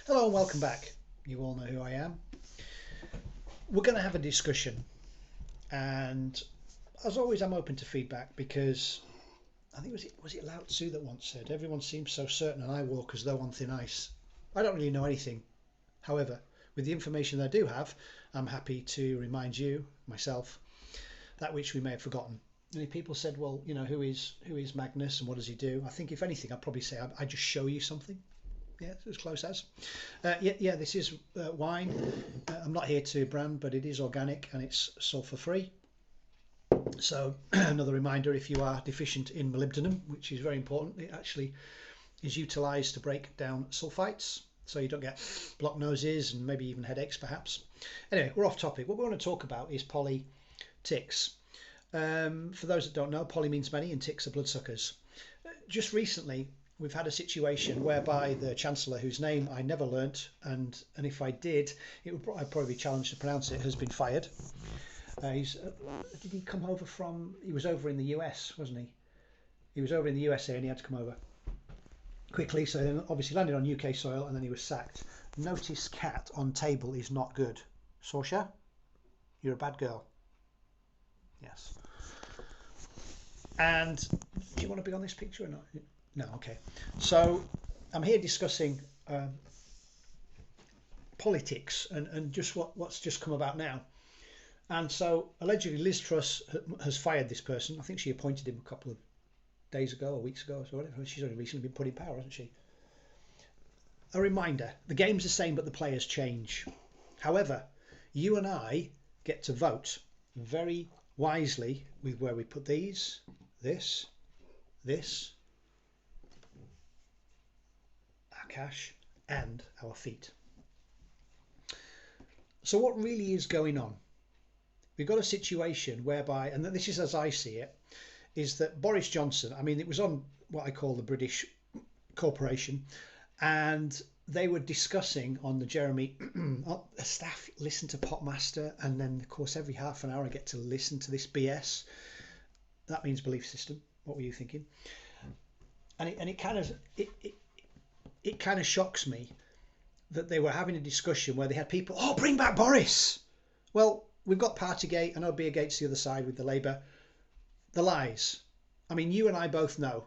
Hello and welcome back. You all know who I am. We're going to have a discussion, and as always, I'm open to feedback because I think was it Lao Tzu that once said, "Everyone seems so certain, and I walk as though on thin ice." I don't really know anything. However, with the information that I do have, I'm happy to remind you, myself, that which we may have forgotten. Many people said, "Well, who is Magnus and what does he do?" I think if anything, I'd probably say I just show you something. Yeah, as close as. Yeah. This is wine. I'm not here to brand, but it is organic and it's sulfur free. So another reminder: if you are deficient in molybdenum, which is very important, it actually is utilised to break down sulfites, so you don't get blocked noses and maybe even headaches, perhaps. Anyway, we're off topic. What we want to talk about is politics. For those that don't know, poly means many and ticks are bloodsuckers. Just recently, we've had a situation whereby the Chancellor, whose name I never learnt, and if I did, I'd probably be challenged to pronounce it, has been fired. Did he come over from? He was over in the US, wasn't he? He was over in the USA and he had to come over quickly. So then, obviously, landed on UK soil and then he was sacked. Notice cat on table is not good. Sorsha, you're a bad girl. Yes. And do you want to be on this picture or not? No, okay. So I'm here discussing politics and just what's just come about now. And so allegedly Liz Truss has fired this person. I think she appointed him a couple of days ago or weeks ago or so. Whatever. She's only recently been put in power, hasn't she? A reminder: the game's the same, but the players change. However, you and I get to vote very wisely with where we put these, this, our cash, and our feet. So what really is going on? We've got a situation whereby, and this is as I see it, is that Boris Johnson, I mean, it was on what I call the British Corporation, and they were discussing on the Jeremy staff listen to Popmaster, and then of course every half an hour I get to listen to this BS. That means belief system. What were you thinking? And it kind of shocks me that they were having a discussion where they had people, oh, bring back Boris. Well, we've got Partygate. I know Beer Gates the other side with the Labour. The lies. I mean, you and I both know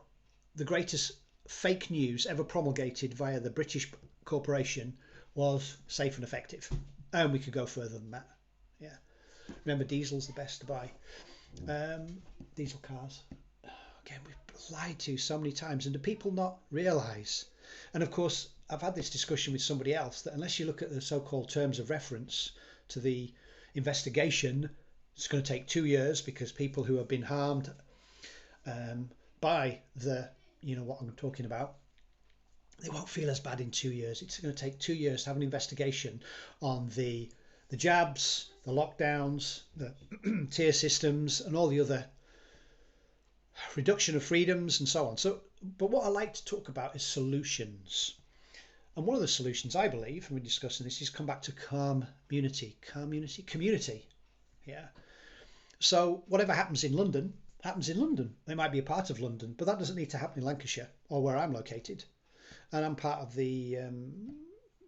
the greatest fake news ever promulgated via the British Corporation was safe and effective. And we could go further than that. Yeah. Remember, diesel's the best to buy. Diesel cars. Again, we've lied to so many times. And do people not realise? And of course, I've had this discussion with somebody else that unless you look at the so-called terms of reference to the investigation, it's going to take 2 years because people who have been harmed by what I'm talking about, they won't feel as bad in 2 years. It's going to take 2 years to have an investigation on the jabs, the lockdowns, the tier systems, and all the other reduction of freedoms and so on. So, but what I like to talk about is solutions. And one of the solutions, I believe, and we're discussing this, is come back to community. Yeah. So whatever happens in London happens in London. They might be a part of London, but that doesn't need to happen in Lancashire or where I'm located. And I'm part of the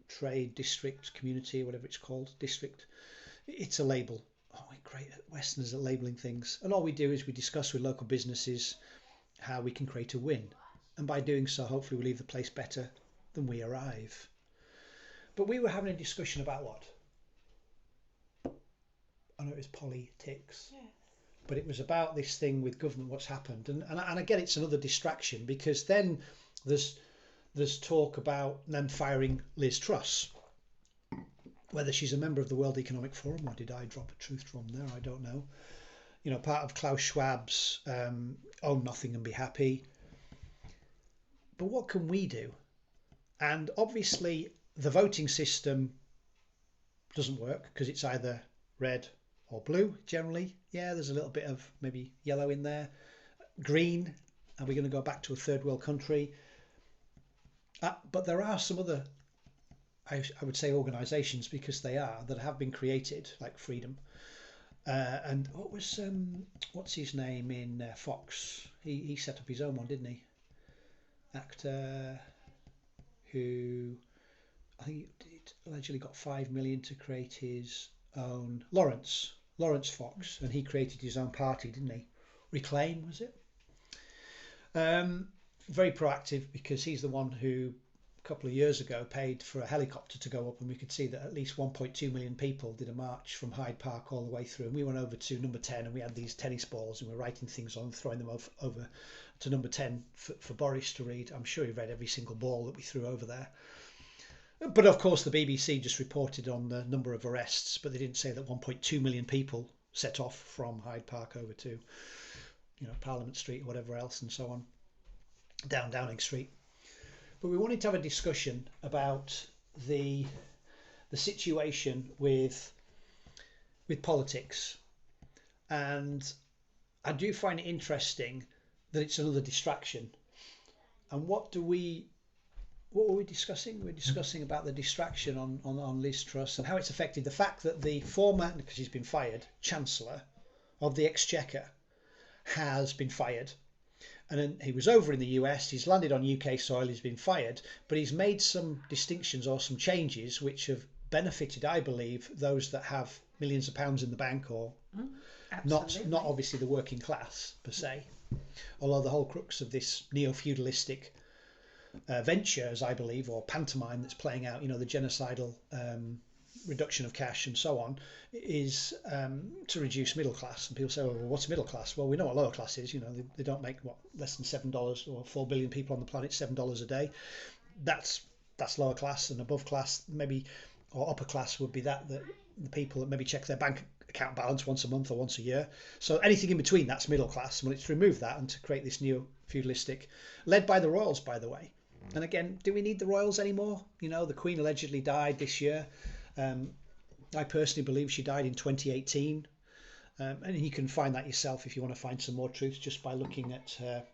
trade district community, whatever it's called, district. It's a label. Oh, we're great at Westerners at labelling things. And all we do is we discuss with local businesses how we can create a win. And by doing so, hopefully we leave the place better than we arrive. But we were having a discussion about what? I know it was politics. Yeah. But it was about this thing with government, what's happened. And I get it's another distraction because then there's talk about them firing Liz Truss. Whether she's a member of the World Economic Forum or did I drop a truth drum there, I don't know. Part of Klaus Schwab's own nothing and be happy. But what can we do? And obviously the voting system doesn't work because it's either red or blue generally. Yeah, there's a little bit of maybe yellow in there. Green, are we going to go back to a third world country? But there are some other, I would say, organisations, because they are, that have been created, like Freedom. And what's his name in Fox? He set up his own one, didn't he? Actor who, I think it allegedly got 5 million to create his own Lawrence Fox, and he created his own party, didn't he? Reclaim, was it? Very proactive, because he's the one who a couple of years ago paid for a helicopter to go up, and we could see that at least 1.2 million people did a march from Hyde Park all the way through. And we went over to number 10, and we had these tennis balls, and we were writing things on, throwing them over to number 10 for Boris to read. I'm sure he read every single ball that we threw over there. But of course, the BBC just reported on the number of arrests, but they didn't say that 1.2 million people set off from Hyde Park over to, Parliament Street or whatever else, and so on, down Downing Street. But we wanted to have a discussion about the situation with politics, and I do find it interesting that it's another distraction. And what were we discussing? We're discussing about the distraction on Liz Truss and how it's affected the fact that the former, because he's been fired, Chancellor of the Exchequer has been fired. And then he was over in the US, he's landed on UK soil, he's been fired, but he's made some distinctions or some changes which have benefited, I believe, those that have millions of pounds in the bank, or not obviously the working class per se. Although the whole crux of this neo-feudalistic venture, as I believe, or pantomime that's playing out, the genocidal reduction of cash and so on, is to reduce middle class. And people say, well, what's middle class? Well, we know what lower class is. They don't make less than $7, or 4 billion people on the planet, $7 a day. That's lower class. And above class, maybe, or upper class, would be that the people that maybe check their bank account balance once a month or once a year. So anything in between, that's middle class. Well, it's removed that and to create this new feudalistic, led by the royals, by the way. And again, do we need the royals anymore? The Queen allegedly died this year. I personally believe she died in 2018. And you can find that yourself if you want to find some more truth, just by looking at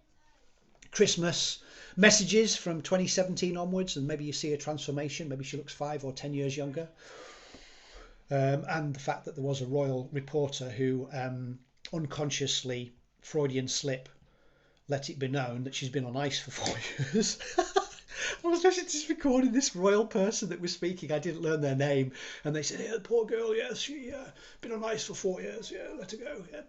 Christmas messages from 2017 onwards, and maybe you see a transformation. Maybe she looks 5 or 10 years younger. And the fact that there was a royal reporter who unconsciously, Freudian slip, let it be known that she's been on ice for 4 years. I was listening to this recording, this royal person that was speaking, I didn't learn their name, and they said, yeah, the poor girl, yes, she been on ice for 4 years, yeah, let her go, yeah,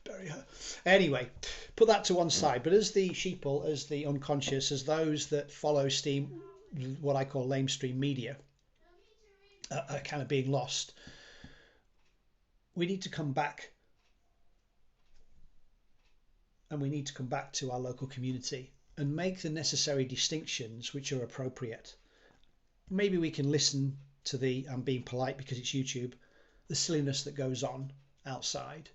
bury her. Anyway, put that to one side. But as the sheeple, as the unconscious, as those that follow what I call lamestream media, are kind of being lost, we need to come back, and we need to come back to our local community and make the necessary distinctions which are appropriate. Maybe we can listen to I'm being polite because it's YouTube, the silliness that goes on outside.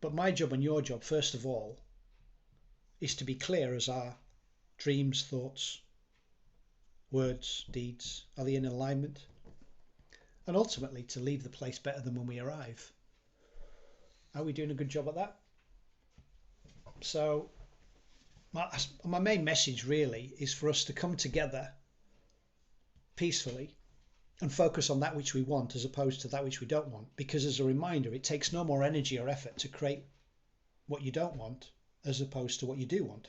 But my job and your job, first of all, is to be clear as our dreams, thoughts, words, deeds, are they in alignment? And ultimately to leave the place better than when we arrive. Are we doing a good job at that? So my main message really is for us to come together peacefully and focus on that which we want as opposed to that which we don't want. Because as a reminder, it takes no more energy or effort to create what you don't want as opposed to what you do want.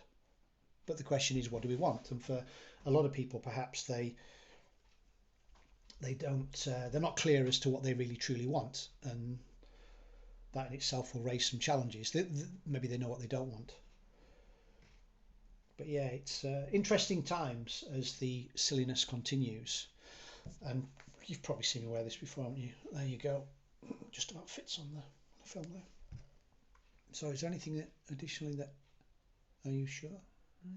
But the question is, what do we want? And for a lot of people, perhaps they're not clear as to what they really truly want, and that in itself will raise some challenges. Maybe they know what they don't want. But yeah, it's interesting times as the silliness continues. And you've probably seen me wear this before, haven't you? There you go. Just about fits on the film there. So is there anything that additionally that... Are you sure,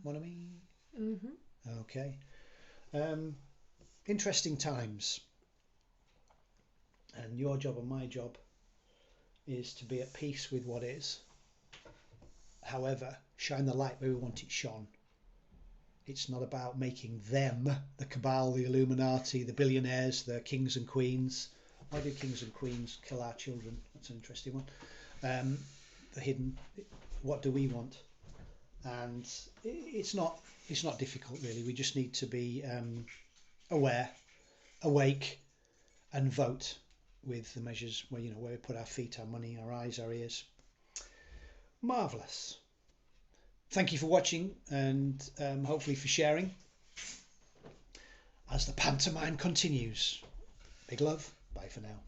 mon ami? Mm-hmm. Okay. Interesting times. And your job and my job is to be at peace with what is. However, shine the light where we want it shone. It's not about making them, the cabal, the Illuminati, the billionaires, the kings and queens. Why do kings and queens kill our children? That's an interesting one. The hidden, what do we want? And it's not difficult really. We just need to be aware, awake, and vote with the measures where we put our feet, our money, our eyes, our ears. Marvellous. Thank you for watching, and hopefully for sharing. as the pantomime continues. Big love. Bye for now.